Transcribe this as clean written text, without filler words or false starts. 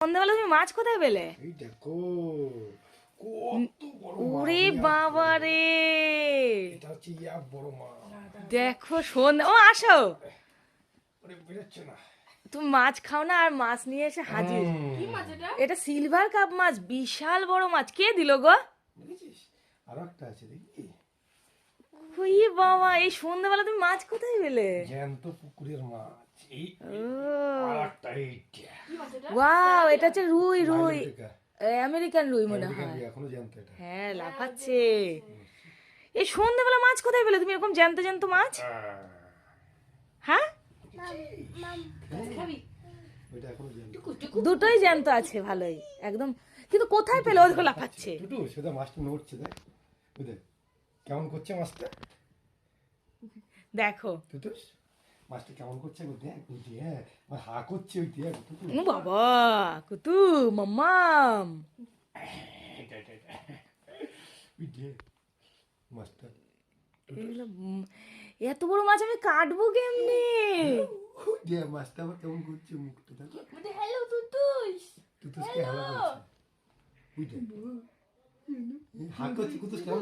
সন্ধ্যাবেলা তুমি মাছ কোথায় পেলে? এই দেখো কত বড় মাছ। ওরে বাবা রে, এটা হচ্ছে এক বড় মাছ। দেখো সন্ধ্যা, ও আসো, ওরে বেরোচ্ছে না। তুমি মাছ খাও না আর মাছ নিয়ে এসে হাজির। এটা সিলভার কাপ মাছ, বিশাল বড় মাছ। কে দিল গো? দেখেছিস আরো একটা আছে দেখি। ওই বাবা, এই সন্ধ্যাবেলা তুমি মাছ কোথায় পেলে? জ্যান্ত পুকুরের মাছ। এই ও আর একটা এইটা ওয়াও, এটা হচ্ছে রুই। রুই নাইলেটিকা। আমেরিকান রুই মনে আমেরিকান হয়। রুই, এখনো জ্যান্ত এটা। হ্যাঁ, লাফাচ্ছে। এই সন্ধ্যাবেলা মাছ কোথায় পেলে তুমি, এরকম জ্যান্ত জ্যান্ত মাছ? হ্যাঁ, ওইটা এখনো জ্যান্ত। দুটোই জ্যান্ত আছে, ভালোই একদম। কিন্তু কোথায় পেলে? ওদিকে লাফাচ্ছে। টুটু সেটা মাছটা নড়ছে দেখ, ওই দেখ কেমন করছে মাছটা। দেখো, টুটুস মাছটা কেমন করছে গো, দেখ ওই যে, হ্যাঁ হা করছে ওই দেখ টুটু। ও বাবা, কুতু মাম্মাম। এটা, এটা, এটা। ওই দেখ মাছটা। এগুলো এত বড় মাছ আমি কাটবো কেমনে? ওই দেখ মাছটা আবার কেমন করছে মুখটা দেখো। হ্যালো তুতুস। টুটুসকে হ্যালো করছে। ওই দেখ হা করছে কুতুস কেমন